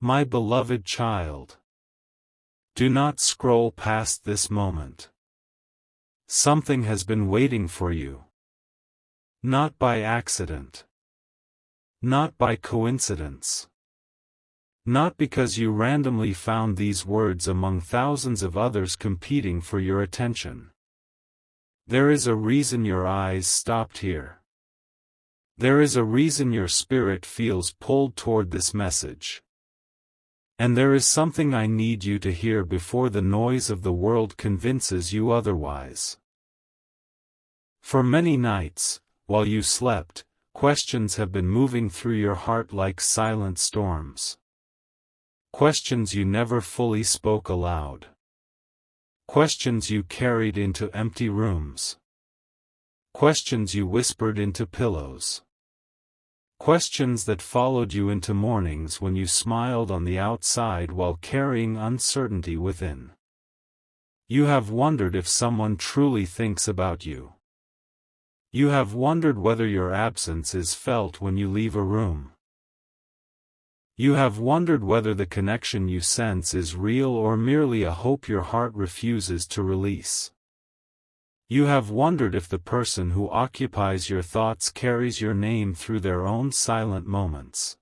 My beloved child, do not scroll past this moment. Something has been waiting for you. Not by accident. Not by coincidence. Not because you randomly found these words among thousands of others competing for your attention. There is a reason your eyes stopped here. There is a reason your spirit feels pulled toward this message. And there is something I need you to hear before the noise of the world convinces you otherwise. For many nights, while you slept, questions have been moving through your heart like silent storms. Questions you never fully spoke aloud. Questions you carried into empty rooms. Questions you whispered into pillows. Questions that followed you into mornings when you smiled on the outside while carrying uncertainty within. You have wondered if someone truly thinks about you. You have wondered whether your absence is felt when you leave a room. You have wondered whether the connection you sense is real or merely a hope your heart refuses to release. You have wondered if the person who occupies your thoughts carries your name through their own silent moments.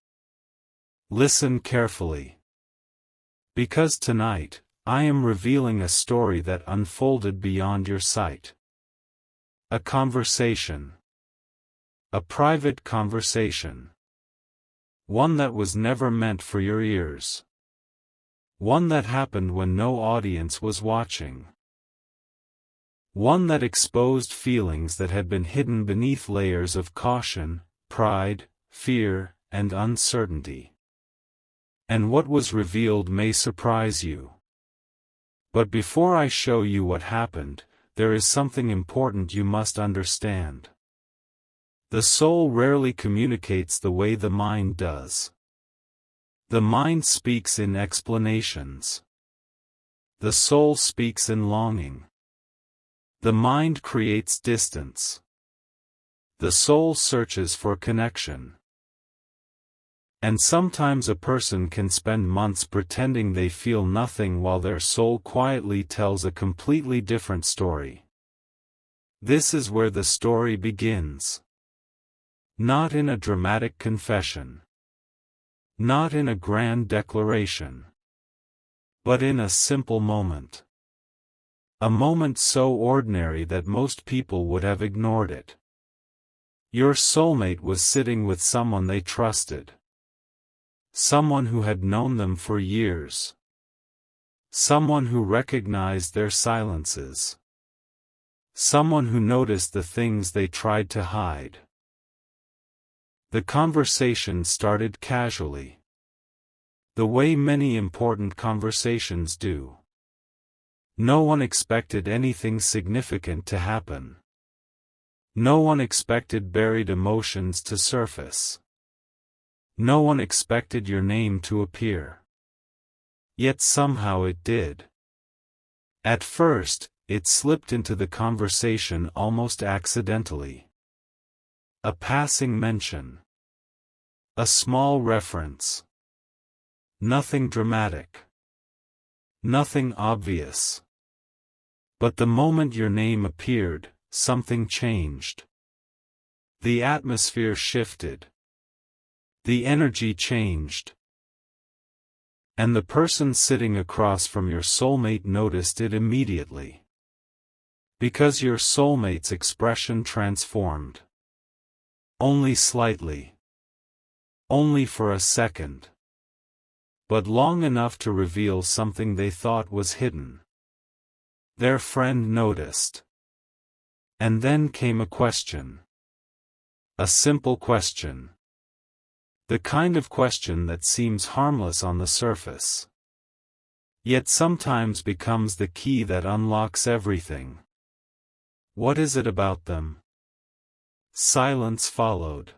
Listen carefully. Because tonight, I am revealing a story that unfolded beyond your sight. A conversation. A private conversation. One that was never meant for your ears. One that happened when no audience was watching. One that exposed feelings that had been hidden beneath layers of caution, pride, fear, and uncertainty. And what was revealed may surprise you. But before I show you what happened, there is something important you must understand. The soul rarely communicates the way the mind does. The mind speaks in explanations. The soul speaks in longing. The mind creates distance. The soul searches for connection. And sometimes a person can spend months pretending they feel nothing while their soul quietly tells a completely different story. This is where the story begins. Not in a dramatic confession. Not in a grand declaration. But in a simple moment. A moment so ordinary that most people would have ignored it. Your soulmate was sitting with someone they trusted. Someone who had known them for years. Someone who recognized their silences. Someone who noticed the things they tried to hide. The conversation started casually. The way many important conversations do. No one expected anything significant to happen. No one expected buried emotions to surface. No one expected your name to appear. Yet somehow it did. At first, it slipped into the conversation almost accidentally. A passing mention. A small reference. Nothing dramatic. Nothing obvious. But the moment your name appeared, something changed. The atmosphere shifted. The energy changed. And the person sitting across from your soulmate noticed it immediately. Because your soulmate's expression transformed. Only slightly. Only for a second. But long enough to reveal something they thought was hidden. Their friend noticed. And then came a question. A simple question. The kind of question that seems harmless on the surface. Yet sometimes becomes the key that unlocks everything. What is it about them? Silence followed.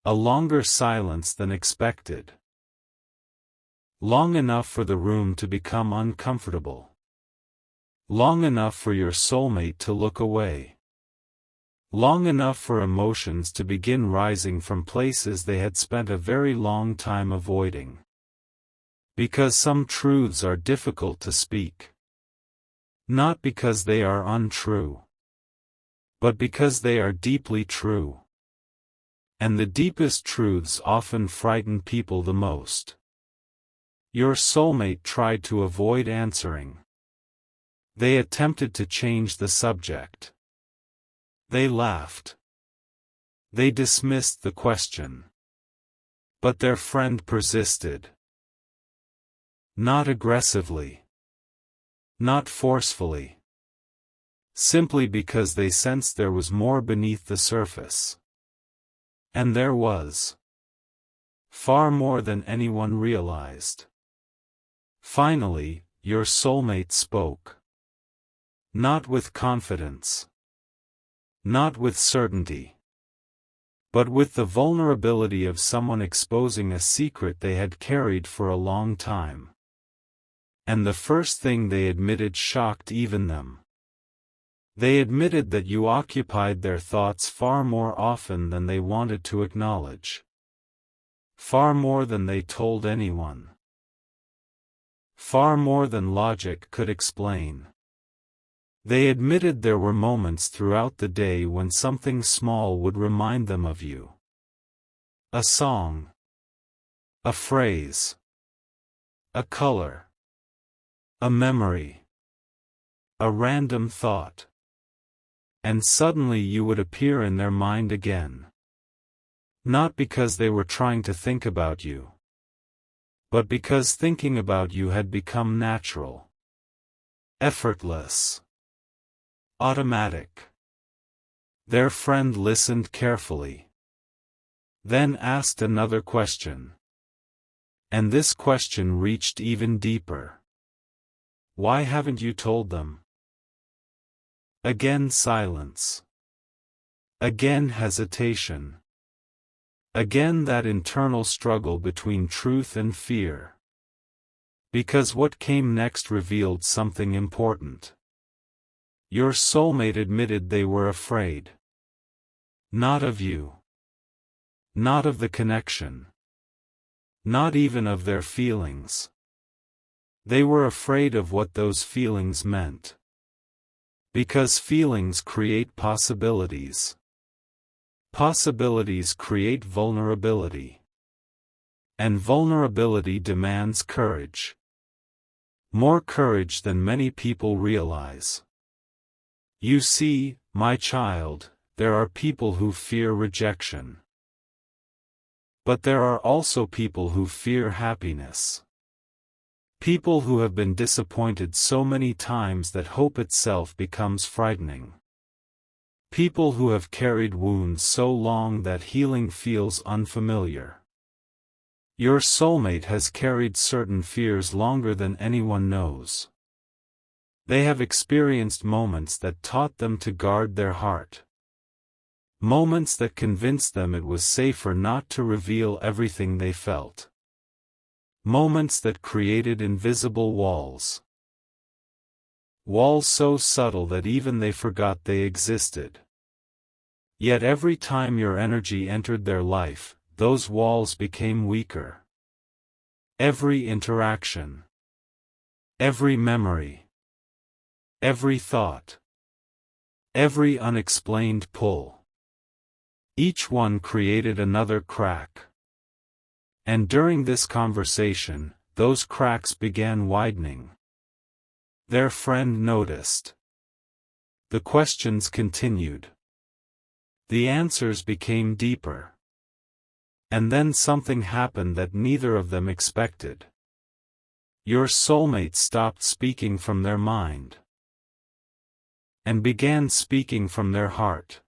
A longer silence than expected. Long enough for the room to become uncomfortable. Long enough for your soulmate to look away. Long enough for emotions to begin rising from places they had spent a very long time avoiding. Because some truths are difficult to speak. Not because they are untrue, but because they are deeply true. And the deepest truths often frighten people the most. Your soulmate tried to avoid answering. They attempted to change the subject. They laughed. They dismissed the question. But their friend persisted. Not aggressively. Not forcefully. Simply because they sensed there was more beneath the surface. And there was. Far more than anyone realized. Finally, your soulmate spoke. Not with confidence. Not with certainty. But with the vulnerability of someone exposing a secret they had carried for a long time. And the first thing they admitted shocked even them. They admitted that you occupied their thoughts far more often than they wanted to acknowledge. Far more than they told anyone. Far more than logic could explain. They admitted there were moments throughout the day when something small would remind them of you. A song. A phrase. A color. A memory. A random thought. And suddenly you would appear in their mind again. Not because they were trying to think about you, but because thinking about you had become natural. Effortless. Automatic. Their friend listened carefully. Then asked another question. And this question reached even deeper. Why haven't you told them? Again silence. Again hesitation. Again that internal struggle between truth and fear. Because what came next revealed something important. Your soulmate admitted they were afraid. Not of you. Not of the connection. Not even of their feelings. They were afraid of what those feelings meant. Because feelings create possibilities. Possibilities create vulnerability. And vulnerability demands courage. More courage than many people realize. You see, my child, there are people who fear rejection. But there are also people who fear happiness. People who have been disappointed so many times that hope itself becomes frightening. People who have carried wounds so long that healing feels unfamiliar. Your soulmate has carried certain fears longer than anyone knows. They have experienced moments that taught them to guard their heart. Moments that convinced them it was safer not to reveal everything they felt. Moments that created invisible walls. Walls so subtle that even they forgot they existed. Yet every time your energy entered their life, those walls became weaker. Every interaction. Every memory. Every thought. Every unexplained pull. Each one created another crack. And during this conversation, those cracks began widening. Their friend noticed. The questions continued. The answers became deeper. And then something happened that neither of them expected. Your soulmate stopped speaking from their mind. And began speaking from their heart.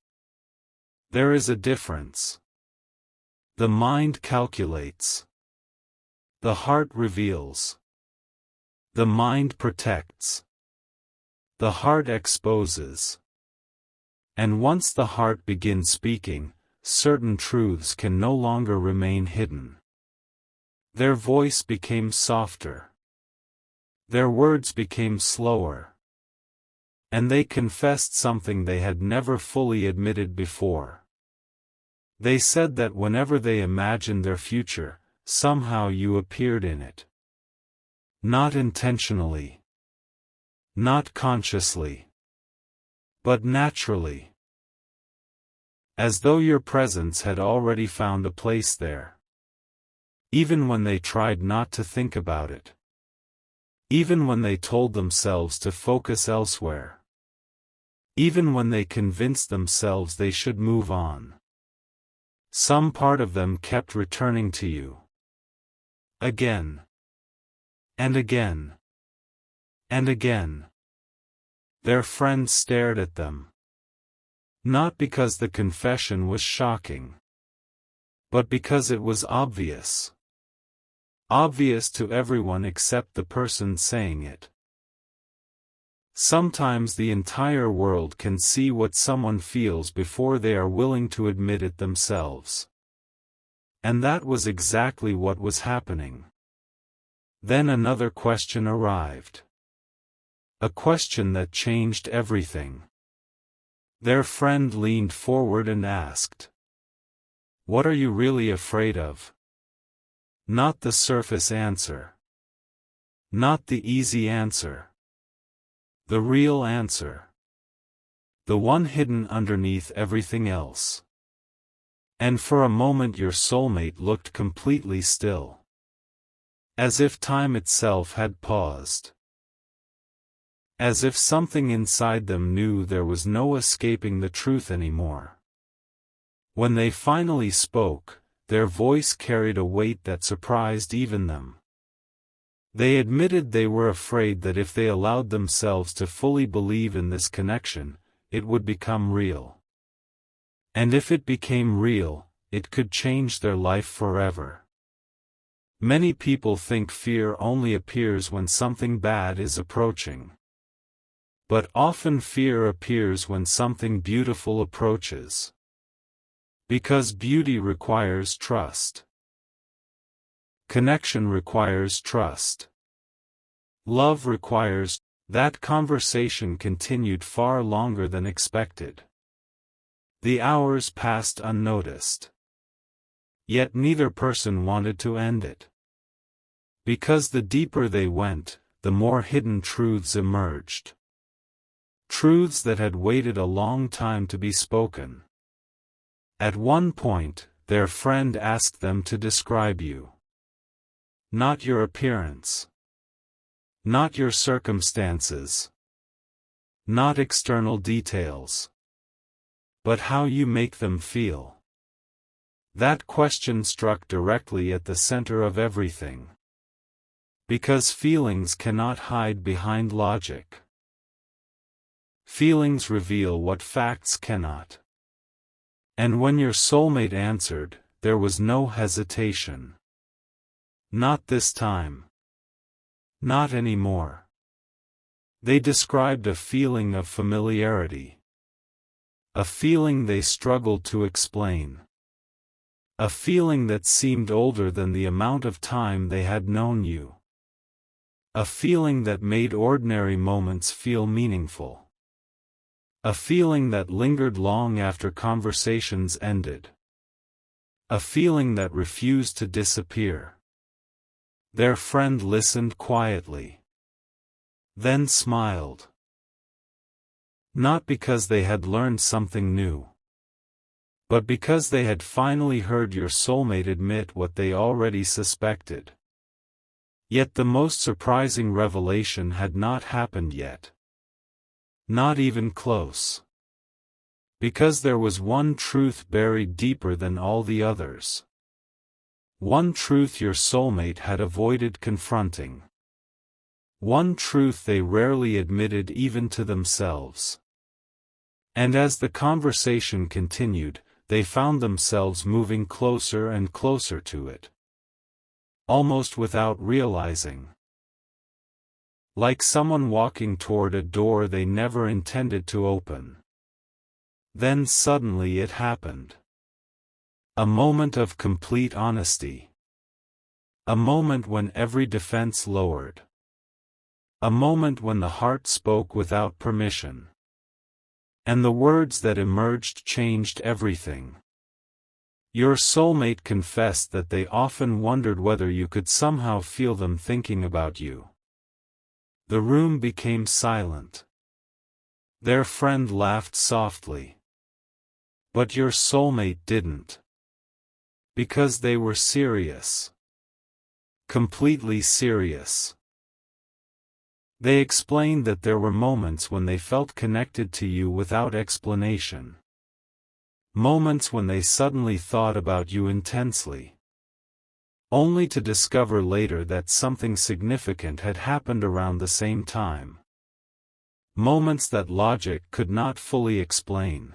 There is a difference. The mind calculates. The heart reveals. The mind protects. The heart exposes. And once the heart begins speaking, certain truths can no longer remain hidden. Their voice became softer. Their words became slower. And they confessed something they had never fully admitted before. They said that whenever they imagined their future, somehow you appeared in it. Not intentionally. Not consciously. But naturally. As though your presence had already found a place there. Even when they tried not to think about it. Even when they told themselves to focus elsewhere. Even when they convinced themselves they should move on. Some part of them kept returning to you. Again. And again. And again. Their friend stared at them. Not because the confession was shocking. But because it was obvious. Obvious to everyone except the person saying it. Sometimes the entire world can see what someone feels before they are willing to admit it themselves. And that was exactly what was happening. Then another question arrived. A question that changed everything. Their friend leaned forward and asked, "What are you really afraid of?" Not the surface answer. Not the easy answer. The real answer. The one hidden underneath everything else. And for a moment your soulmate looked completely still. As if time itself had paused. As if something inside them knew there was no escaping the truth anymore. When they finally spoke, their voice carried a weight that surprised even them. They admitted they were afraid that if they allowed themselves to fully believe in this connection, it would become real. And if it became real, it could change their life forever. Many people think fear only appears when something bad is approaching. But often fear appears when something beautiful approaches. Because beauty requires trust. Connection requires trust. Love requires. That conversation continued far longer than expected. The hours passed unnoticed. Yet neither person wanted to end it. Because the deeper they went, the more hidden truths emerged. Truths that had waited a long time to be spoken. At one point, their friend asked them to describe you. Not your appearance. Not your circumstances. Not external details. But how you make them feel. That question struck directly at the center of everything. Because feelings cannot hide behind logic. Feelings reveal what facts cannot. And when your soulmate answered, there was no hesitation. Not this time. Not anymore. They described a feeling of familiarity. A feeling they struggled to explain. A feeling that seemed older than the amount of time they had known you. A feeling that made ordinary moments feel meaningful. A feeling that lingered long after conversations ended. A feeling that refused to disappear. Their friend listened quietly. Then smiled. Not because they had learned something new. But because they had finally heard your soulmate admit what they already suspected. Yet the most surprising revelation had not happened yet. Not even close. Because there was one truth buried deeper than all the others. One truth your soulmate had avoided confronting. One truth they rarely admitted even to themselves. And as the conversation continued, they found themselves moving closer and closer to it. Almost without realizing. Like someone walking toward a door they never intended to open. Then suddenly it happened. A moment of complete honesty. A moment when every defense lowered. A moment when the heart spoke without permission. And the words that emerged changed everything. Your soulmate confessed that they often wondered whether you could somehow feel them thinking about you. The room became silent. Their friend laughed softly. But your soulmate didn't. Because they were serious. Completely serious. They explained that there were moments when they felt connected to you without explanation. Moments when they suddenly thought about you intensely. Only to discover later that something significant had happened around the same time. Moments that logic could not fully explain.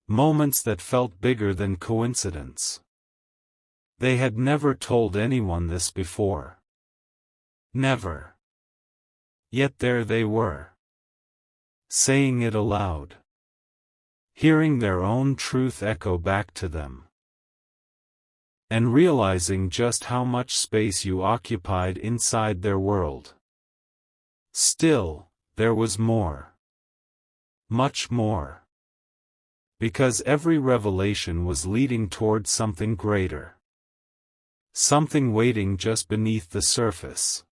Moments that felt bigger than coincidence. They had never told anyone this before. Never. Yet there they were. Saying it aloud. Hearing their own truth echo back to them. And realizing just how much space you occupied inside their world. Still, there was more. Much more. Because every revelation was leading towards something greater. Something waiting just beneath the surface.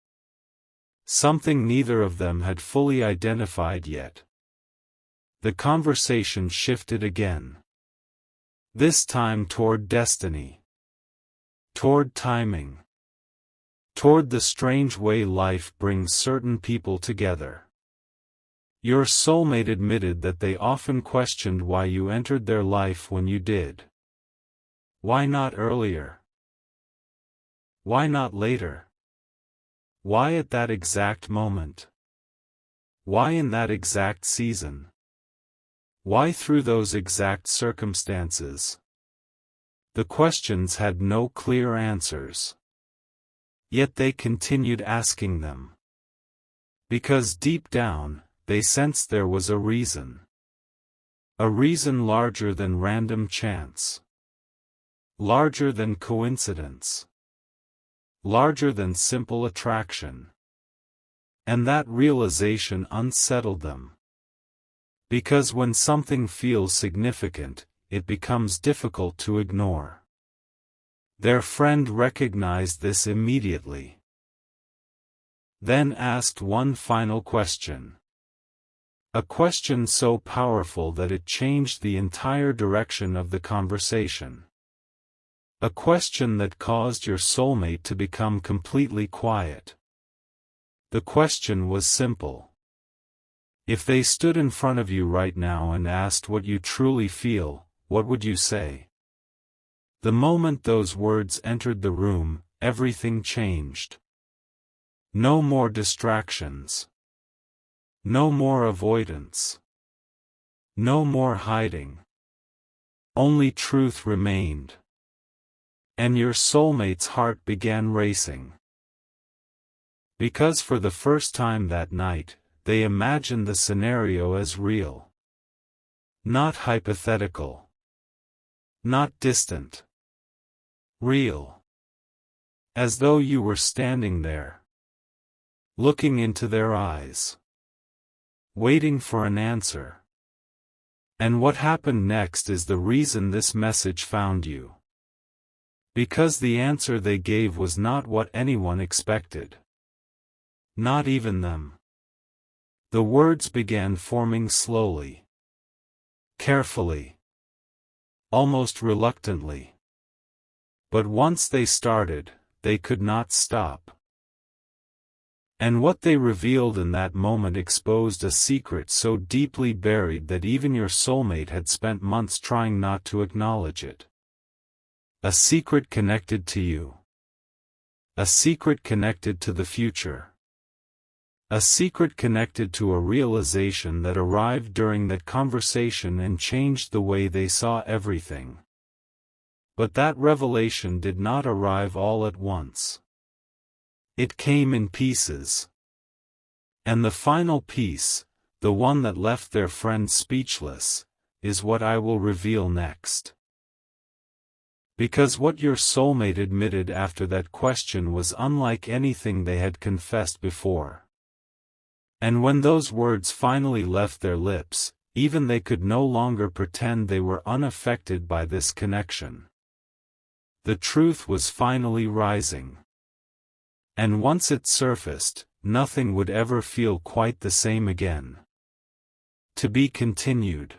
Something neither of them had fully identified yet. The conversation shifted again. This time toward destiny. Toward timing. Toward the strange way life brings certain people together. Your soulmate admitted that they often questioned why you entered their life when you did. Why not earlier? Why not later? Why at that exact moment? Why in that exact season? Why through those exact circumstances? The questions had no clear answers. Yet they continued asking them. Because deep down, they sensed there was a reason. A reason larger than random chance. Larger than coincidence. Larger than simple attraction. And that realization unsettled them. Because when something feels significant, it becomes difficult to ignore. Their friend recognized this immediately. Then asked one final question. A question so powerful that it changed the entire direction of the conversation. A question that caused your soulmate to become completely quiet. The question was simple. If they stood in front of you right now and asked what you truly feel, what would you say? The moment those words entered the room, everything changed. No more distractions. No more avoidance. No more hiding. Only truth remained. And your soulmate's heart began racing. Because for the first time that night, they imagined the scenario as real. Not hypothetical. Not distant. Real. As though you were standing there. Looking into their eyes. Waiting for an answer. And what happened next is the reason this message found you. Because the answer they gave was not what anyone expected. Not even them. The words began forming slowly. Carefully. Almost reluctantly. But once they started, they could not stop. And what they revealed in that moment exposed a secret so deeply buried that even your soulmate had spent months trying not to acknowledge it. A secret connected to you. A secret connected to the future. A secret connected to a realization that arrived during that conversation and changed the way they saw everything. But that revelation did not arrive all at once. It came in pieces. And the final piece, the one that left their friend speechless, is what I will reveal next. Because what your soulmate admitted after that question was unlike anything they had confessed before. And when those words finally left their lips, even they could no longer pretend they were unaffected by this connection. The truth was finally rising. And once it surfaced, nothing would ever feel quite the same again. To be continued.